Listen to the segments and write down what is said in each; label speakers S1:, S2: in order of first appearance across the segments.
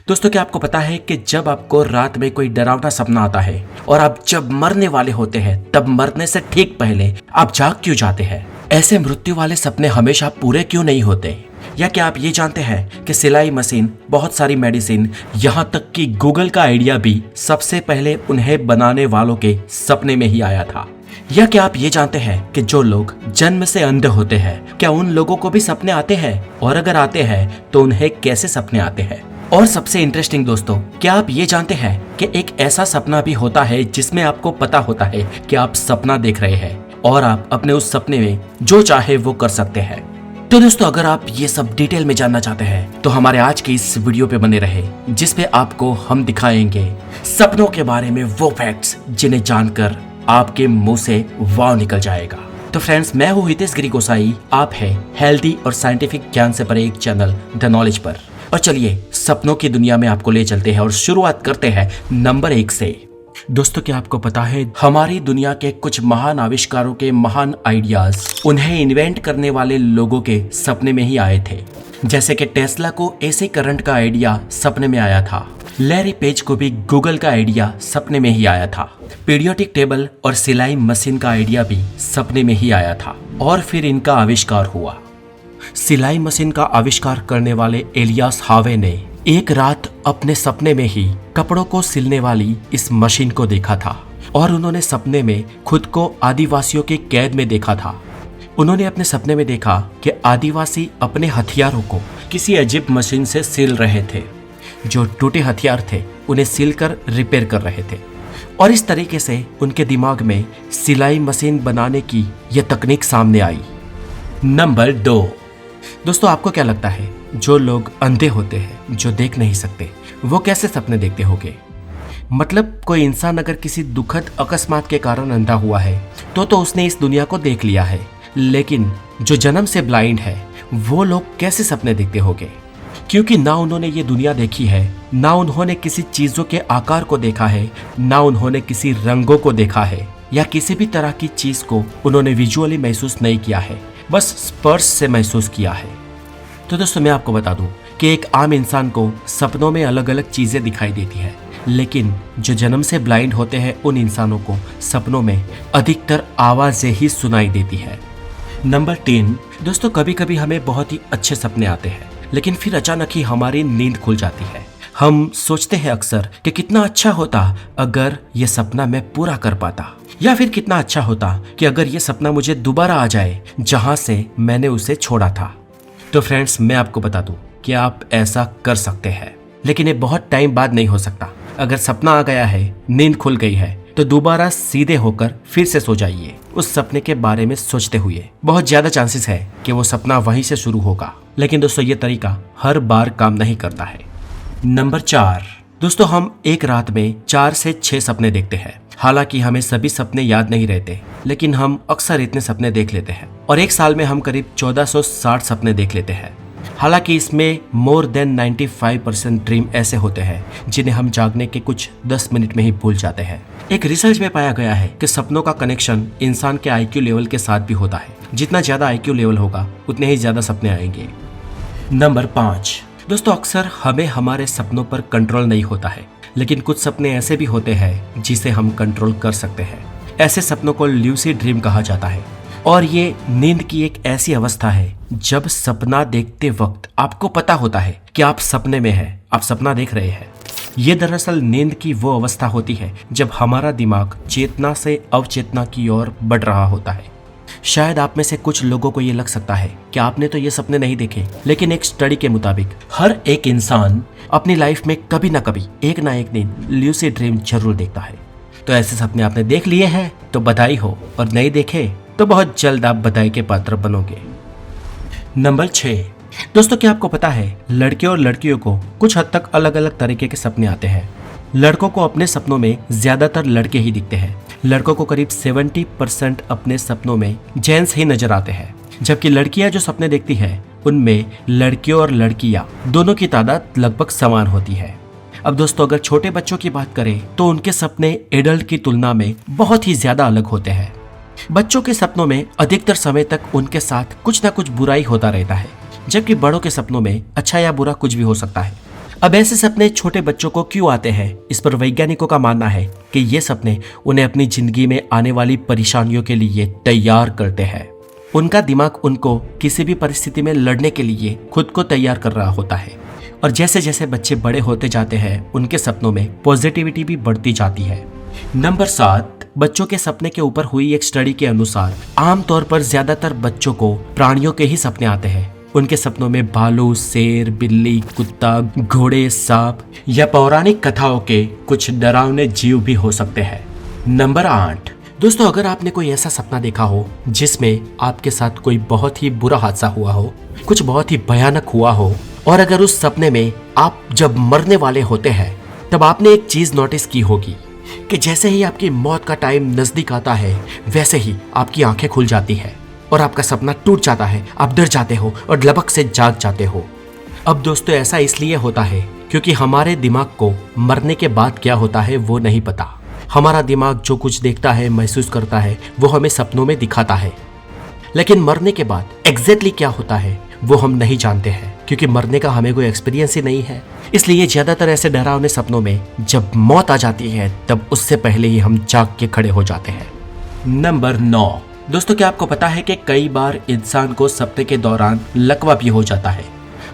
S1: दोस्तों क्या आपको पता है कि जब आपको रात में कोई डरावना सपना आता है और आप जब मरने वाले होते हैं तब मरने से ठीक पहले आप जाग क्यों जाते हैं? ऐसे मृत्यु वाले सपने हमेशा पूरे क्यों नहीं होते? या क्या आप ये जानते हैं कि सिलाई मशीन, बहुत सारी मेडिसिन, यहाँ तक कि गूगल का आइडिया भी सबसे पहले उन्हें बनाने वालों के सपने में ही आया था? या क्या आप ये जानते हैं कि जो लोग जन्म से अंधे होते हैं क्या उन लोगों को भी सपने आते हैं, और अगर आते हैं तो उन्हें कैसे सपने आते हैं? और सबसे इंटरेस्टिंग दोस्तों, क्या आप ये जानते हैं कि एक ऐसा सपना भी होता है जिसमें आपको पता होता है कि आप सपना देख रहे हैं और आप अपने उस सपने में जो चाहे वो कर सकते हैं। तो दोस्तों अगर आप ये सब डिटेल में जानना चाहते हैं तो हमारे आज के इस वीडियो पे बने रहे, जिसपे आपको हम दिखाएंगे सपनों के बारे में वो फैक्ट्स जिन्हें जानकर आपके मुंह से वाव निकल जाएगा। तो फ्रेंड्स, मैं हूँ हितेश गिरी गोसाई, आप है हेल्दी और साइंटिफिक ज्ञान से परे एक चैनल द नॉलेज पर। और चलिए सपनों की दुनिया में आपको ले चलते हैं और शुरुआत करते हैं नंबर 1 से। दोस्तों क्या आपको पता है, हमारी दुनिया के कुछ महान आविष्कारों के महान आइडियाज उन्हें इन्वेंट करने वाले लोगों के सपने में ही आए थे। जैसे कि टेस्ला को एसी करंट का आइडिया सपने में आया था, लैरी पेज को भी गूगल का आइडिया सपने में ही आया था, पीरियोडिक टेबल और सिलाई मशीन का आइडिया भी सपने में ही आया था और फिर इनका आविष्कार हुआ। सिलाई मशीन का आविष्कार करने वाले एलियास हावे ने एक रात अपने सपने में ही कपड़ों को सिलने वाली इस मशीन को देखा था और उन्होंने सपने में खुद को आदिवासियों के कैद में देखा था। उन्होंने अपने सपने में देखा कि आदिवासी अपने हथियारों को किसी अजीब मशीन से सिल रहे थे। जो टूटे हथियार थे उन्हें सिलकर रिपेयर कर रहे थे और इस तरीके से उनके दिमाग में सिलाई मशीन बनाने की यह तकनीक सामने आई। नंबर 2। दोस्तों आपको क्या लगता है, जो लोग अंधे होते हैं, जो देख नहीं सकते, वो कैसे सपने देखते होंगे? मतलब कोई इंसान अगर किसी दुखद अकस्मात के कारण अंधा हुआ है तो उसने इस दुनिया को देख लिया है, लेकिन जो जन्म से ब्लाइंड है वो लोग कैसे सपने देखते होंगे? क्योंकि ना उन्होंने ये दुनिया देखी है, ना उन्होंने किसी चीजों के आकार को देखा है, ना उन्होंने किसी रंगों को देखा है या किसी भी तरह की चीज को उन्होंने विजुअली महसूस नहीं किया है, बस स्पर्श से महसूस किया है। तो दोस्तों मैं आपको बता दूं कि एक आम इंसान को सपनों में अलग अलग चीजें दिखाई देती है, लेकिन जो जन्म से ब्लाइंड होते हैं उन इंसानों को सपनों में अधिकतर आवाजें ही सुनाई देती है। नंबर 3। दोस्तों कभी कभी हमें बहुत ही अच्छे सपने आते हैं, लेकिन फिर अचानक ही हमारी नींद खुल जाती है। हम सोचते हैं अक्सर कि कितना अच्छा होता अगर ये सपना मैं पूरा कर पाता, या फिर कितना अच्छा होता कि अगर ये सपना मुझे दोबारा आ जाए जहां से मैंने उसे छोड़ा था। तो फ्रेंड्स मैं आपको बता दूं कि आप ऐसा कर सकते हैं, लेकिन ये बहुत टाइम बाद नहीं हो सकता। अगर सपना आ गया है, नींद खुल गई है, तो दोबारा सीधे होकर फिर से सो जाइए। उस सपने के बारे में सोचते हुए बहुत ज्यादा चांसेस है कि वो सपना वहीं से शुरू होगा। लेकिन दोस्तों ये तरीका हर बार काम नहीं करता है। नंबर 4। दोस्तों हम एक रात में 4 से 6 सपने देखते हैं। हालांकि हमें सभी सपने याद नहीं रहते, लेकिन हम अक्सर इतने सपने देख लेते हैं और एक साल में हम करीब 1460 सपने देख लेते हैं। हालांकि इसमें मोर देन 95% ड्रीम ऐसे होते हैं जिन्हें हम जागने के कुछ 10 मिनट में ही भूल जाते हैं। एक रिसर्च में पाया गया है कि सपनों का कनेक्शन इंसान के IQ लेवल के साथ भी होता है। जितना ज्यादा IQ लेवल होगा उतने ही ज्यादा सपने आएंगे। नंबर 5। दोस्तों अक्सर हमें हमारे सपनों पर कंट्रोल नहीं होता है, लेकिन कुछ सपने ऐसे भी होते हैं जिसे हम कंट्रोल कर सकते हैं। ऐसे सपनों को ल्यूसिड ड्रीम कहा जाता है और ये नींद की एक ऐसी अवस्था है जब सपना देखते वक्त आपको पता होता है कि आप सपने में हैं, आप सपना देख रहे हैं। ये दरअसल नींद की वो अवस्था होती है जब हमारा दिमाग चेतना से अवचेतना की ओर बढ़ रहा होता है। शायद आप में से कुछ लोगों को ये लग सकता है कि आपने तो ये सपने नहीं देखे, लेकिन एक स्टडी के मुताबिक हर एक इंसान अपनी लाइफ में कभी ना कभी एक ना एक दिन ल्यूसिड ड्रीम जरूर देखता है। तो ऐसे सपने आपने देख लिए हैं तो बधाई हो, और नहीं देखे तो बहुत जल्द आप बधाई के पात्र बनोगे। नंबर 6। दोस्तों क्या आपको पता है, लड़के और लड़कियों को कुछ हद तक अलग अलग तरीके के सपने आते हैं। लड़कों को अपने सपनों में ज्यादातर लड़के ही दिखते हैं। लड़कों को करीब 70% अपने सपनों में जेंट्स ही नजर आते हैं, जबकि लड़कियां जो सपने देखती है उनमें लड़कियों और लड़कियां दोनों की तादाद लगभग समान होती है। अब दोस्तों अगर छोटे बच्चों की बात करें तो उनके सपने एडल्ट की तुलना में बहुत ही ज्यादा अलग होते हैं। बच्चों के सपनों में अधिकतर समय तक उनके साथ कुछ ना कुछ बुराई होता रहता है, जबकि बड़ों के सपनों में अच्छा या बुरा कुछ भी हो सकता है। अब ऐसे सपने छोटे बच्चों को क्यों आते हैं, इस पर वैज्ञानिकों का मानना है कि ये सपने उन्हें अपनी जिंदगी में आने वाली परेशानियों के लिए तैयार करते हैं। उनका दिमाग उनको किसी भी परिस्थिति में लड़ने के लिए खुद को तैयार कर रहा होता है। और जैसे जैसे बच्चे बड़े होते जाते हैं उनके सपनों में पॉजिटिविटी भी बढ़ती जाती है। नंबर 7, बच्चों के सपने के ऊपर हुई एक स्टडी के अनुसार आमतौर पर ज्यादातर बच्चों को प्राणियों के ही सपने आते हैं। उनके सपनों में भालू, शेर, बिल्ली, कुत्ता, घोड़े, सांप या पौराणिक कथाओं के कुछ डरावने जीव भी हो सकते हैं। नंबर 8, दोस्तों अगर आपने कोई ऐसा सपना देखा हो जिसमें आपके साथ कोई बहुत ही बुरा हादसा हुआ हो, कुछ बहुत ही भयानक हुआ हो, और अगर उस सपने में आप जब मरने वाले होते हैं तब आपने एक चीज नोटिस की होगी कि जैसे ही आपकी मौत का टाइम नजदीक आता है वैसे ही आपकी आंखें खुल जाती है और आपका सपना टूट जाता है। आप डर जाते हो और लपक से जाग जाते हो। अब दोस्तों ऐसा इसलिए होता है क्योंकि हमारे दिमाग को मरने के बाद क्या होता है वो नहीं पता। हमारा दिमाग जो कुछ देखता है, महसूस करता है, वो हमें सपनों में दिखाता है, लेकिन मरने के बाद एग्जैक्टली क्या होता है वो हम नहीं जानते हैं क्योंकि मरने का हमें कोई एक्सपीरियंस ही नहीं है। इसलिए ज्यादातर ऐसे डरावने सपनों में जब मौत आ जाती है तब उससे पहले ही हम जाग के खड़े हो जाते हैं। नंबर 9, दोस्तों क्या आपको पता है कि कई बार इंसान को सपने के दौरान लकवा भी हो जाता है।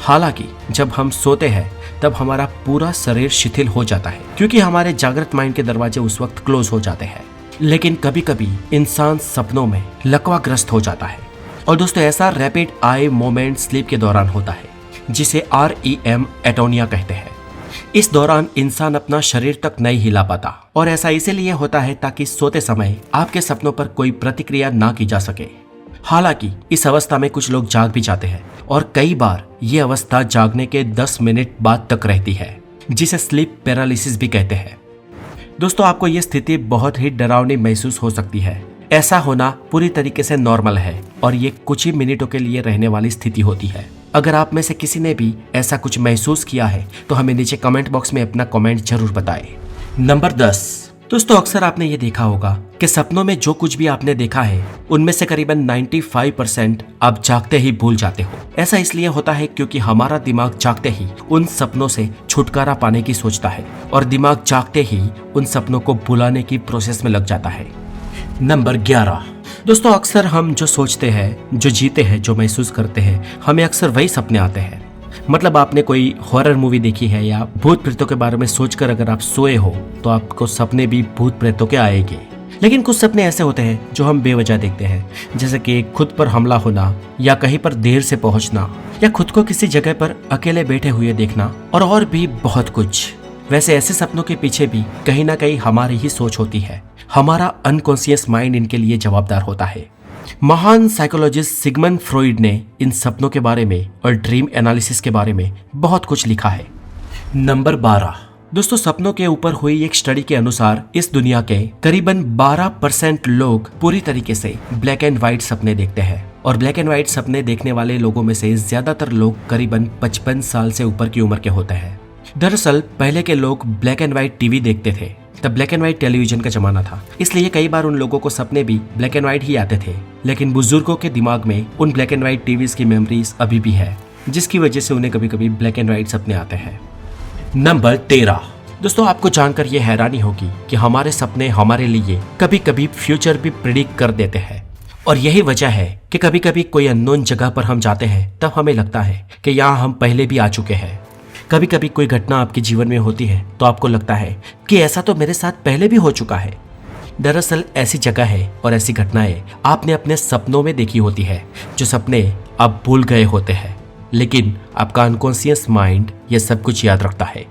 S1: हालांकि जब हम सोते हैं तब हमारा पूरा शरीर शिथिल हो जाता है क्योंकि हमारे जागृत माइंड के दरवाजे उस वक्त क्लोज हो जाते हैं। लेकिन कभी कभी इंसान सपनों में लकवाग्रस्त हो जाता है और दोस्तों ऐसा रैपिड आई मोमेंट स्लीप के दौरान होता है जिसे REM एटोनिया कहते हैं। इस दौरान इंसान अपना शरीर तक नहीं हिला पाता और ऐसा इसीलिए होता है ताकि सोते समय आपके सपनों पर कोई प्रतिक्रिया ना की जा सके। हालांकि इस अवस्था में कुछ लोग जाग भी जाते हैं और कई बार ये अवस्था जागने के 10 मिनट बाद तक रहती है जिसे स्लीप पैरालिसिस भी कहते हैं। दोस्तों आपको ये स्थिति बहुत ही डरावनी महसूस हो सकती है। ऐसा होना पूरी तरीके से नॉर्मल है और ये कुछ ही मिनटों के लिए रहने वाली स्थिति होती है। अगर आप में से किसी ने भी ऐसा कुछ महसूस किया है तो हमें नीचे कमेंट बॉक्स में अपना कमेंट जरूर बताएं। नंबर 10, दोस्तों अक्सर आपने ये देखा होगा कि सपनों में जो कुछ भी आपने देखा है उनमें से करीबन 95% आप जागते ही भूल जाते हो। ऐसा इसलिए होता है क्योंकि हमारा दिमाग जागते ही उन सपनों से छुटकारा पाने की सोचता है और दिमाग जागते ही उन सपनों को भुलाने की प्रोसेस में लग जाता है। नंबर 11, दोस्तों अक्सर हम जो सोचते हैं, जो जीते हैं, जो महसूस करते हैं, हमें अक्सर वही सपने आते हैं। मतलब आपने कोई हॉरर मूवी देखी है या भूत प्रेतों के बारे में सोचकर अगर आप सोए हो तो आपको सपने भी भूत प्रेतों के आएंगे। लेकिन कुछ सपने ऐसे होते हैं जो हम बेवजह देखते हैं, जैसे कि खुद पर हमला होना या कहीं पर देर से पहुंचना या खुद को किसी जगह पर अकेले बैठे हुए देखना और भी बहुत कुछ। वैसे ऐसे सपनों के पीछे भी कहीं ना कहीं हमारी ही सोच होती है। हमारा अनकॉन्शियस माइंड इनके लिए जवाबदार होता है। महान साइकोलॉजिस्ट सिगमंड फ्रॉइड ने इन सपनों के बारे में और ड्रीम एनालिसिस के बारे में बहुत कुछ लिखा है। नंबर 12, दोस्तों सपनों के ऊपर हुई एक स्टडी के अनुसार इस दुनिया के करीबन 12% लोग पूरी तरीके से ब्लैक एंड व्हाइट सपने देखते हैं और ब्लैक एंड व्हाइट सपने देखने वाले लोगों में से ज्यादातर लोग करीबन 55 साल से ऊपर की उम्र के होते हैं। दरअसल पहले के लोग ब्लैक एंड व्हाइट टीवी देखते थे, तब ब्लैक एंड व्हाइट टेलीविजन का जमाना था, इसलिए कई बार उन लोगों को सपने भी ब्लैक एंड व्हाइट ही आते थे। लेकिन बुजुर्गों के दिमाग में उन ब्लैक एंड व्हाइट टीवीज की मेमोरीज अभी भी है, जिसकी वजह से उन्हें कभी कभी ब्लैक एंड व्हाइट सपने आते हैं। नंबर 13, दोस्तों आपको जानकर ये हैरानी होगी कि हमारे सपने हमारे लिए कभी कभी फ्यूचर भी प्रिडिक्ट कर देते हैं और यही वजह है कि कभी कभी कोई अननोन जगह पर हम जाते हैं तब हमें लगता है कि यहाँ हम पहले भी आ चुके हैं। कभी कभी कोई घटना आपके जीवन में होती है तो आपको लगता है कि ऐसा तो मेरे साथ पहले भी हो चुका है। दरअसल ऐसी जगह है और ऐसी घटनाएं आपने अपने सपनों में देखी होती है, जो सपने आप भूल गए होते हैं, लेकिन आपका अनकॉन्शियस माइंड ये सब कुछ याद रखता है।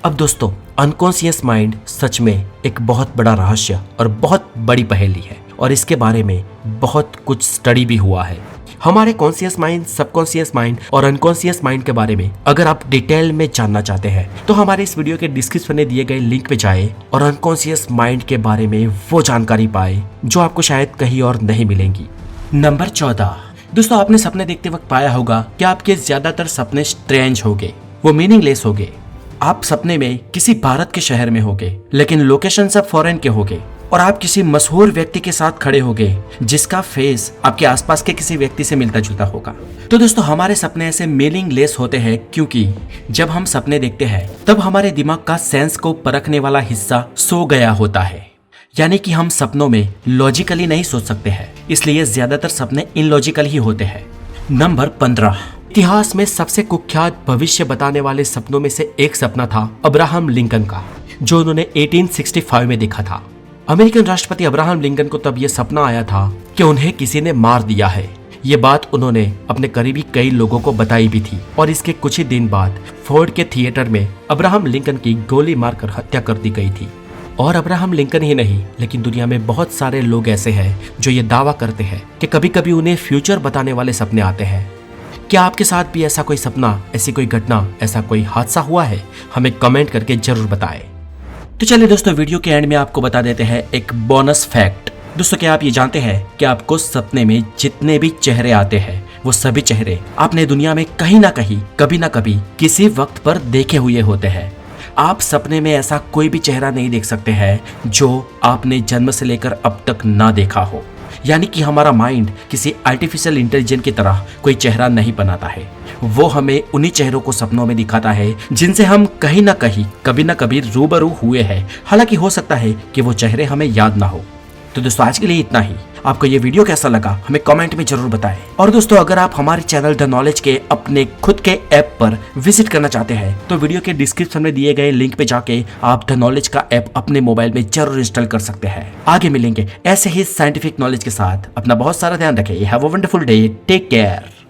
S1: अब दोस्तों अनकॉन्शियस माइंड सच में एक बहुत बड़ा रहस्य और बहुत बड़ी पहेली है और इसके बारे में बहुत कुछ स्टडी भी हुआ है। हमारे कॉन्शियस माइंड, सबकॉन्शियस माइंड और अनकॉन्शियस माइंड के बारे में अगर आप डिटेल में जानना चाहते हैं तो हमारे इस वीडियो के डिस्क्रिप्शन में दिए गए लिंक पे जाएं और अनकॉन्शियस माइंड के बारे में वो जानकारी पाए जो आपको शायद कहीं और नहीं मिलेंगी। नंबर 14, दोस्तों आपने सपने देखते वक्त पाया होगा कि आपके ज्यादातर सपने स्ट्रेंज हो गए, वो मीनिंगलेस हो गए। आप सपने में किसी भारत के शहर में होगे लेकिन लोकेशन सब फॉरेन के होगे। और आप किसी मशहूर व्यक्ति के साथ खड़े हो गए जिसका फेस आपके आसपास के किसी व्यक्ति से मिलता जुलता होगा। तो दोस्तों हमारे सपने ऐसे मीनिंगलेस होते हैं क्योंकि जब हम सपने देखते हैं तब हमारे दिमाग का सेंस को परखने वाला हिस्सा सो गया होता है, यानी कि हम सपनों में लॉजिकली नहीं सोच सकते हैं, इसलिए ज्यादातर सपने इनलॉजिकल ही होते हैं। नंबर 15, इतिहास में सबसे कुख्यात भविष्य बताने वाले सपनों में से एक सपना था अब्राहम लिंकन का, जो उन्होंने 1865 में देखा था। अमेरिकन राष्ट्रपति अब्राहम लिंकन को तब यह सपना आया था कि उन्हें किसी ने मार दिया है। ये बात उन्होंने अपने करीबी कई लोगों को बताई भी थी और इसके कुछ ही दिन बाद फोर्ड के थिएटर में अब्राहम लिंकन की गोली मारकर हत्या कर दी गई थी। और अब्राहम लिंकन ही नहीं, लेकिन दुनिया में बहुत सारे लोग ऐसे हैं जो ये दावा करते हैं कि कभी कभी उन्हें फ्यूचर बताने वाले सपने आते हैं। क्या आपके साथ भी ऐसा कोई सपना, ऐसी कोई घटना, ऐसा कोई हादसा हुआ है? हमें कमेंट करके जरूर बताएं। तो चलिए दोस्तों, वीडियो के एंड में आपको बता देते हैं एक बोनस फैक्ट। दोस्तों क्या आप ये जानते हैं कि आपको सपने में जितने भी चेहरे आते हैं वो सभी चेहरे आपने दुनिया में कहीं ना कहीं, कभी ना कभी, किसी वक्त पर देखे हुए होते हैं। आप सपने में ऐसा कोई भी चेहरा नहीं देख सकते हैं जो आपने जन्म से लेकर अब तक ना देखा हो। यानी कि हमारा माइंड किसी आर्टिफिशियल इंटेलिजेंस की तरह कोई चेहरा नहीं बनाता है, वो हमें उन्हीं चेहरों को सपनों में दिखाता है जिनसे हम कहीं ना कहीं, कभी ना कभी रूबरू हुए हैं। हालांकि हो सकता है कि वो चेहरे हमें याद ना हो। तो दोस्तों आज के लिए इतना ही। आपको ये वीडियो कैसा लगा हमें कमेंट में जरूर बताएं। और दोस्तों अगर आप हमारे चैनल द नॉलेज के अपने खुद के ऐप पर विजिट करना चाहते हैं तो वीडियो के डिस्क्रिप्शन में दिए गए लिंक पे जाके आप द नॉलेज का ऐप अपने मोबाइल में जरूर इंस्टॉल कर सकते हैं। आगे मिलेंगे ऐसे ही साइंटिफिक नॉलेज के साथ। अपना बहुत सारा ध्यान रखें। Have a wonderful day. Take care.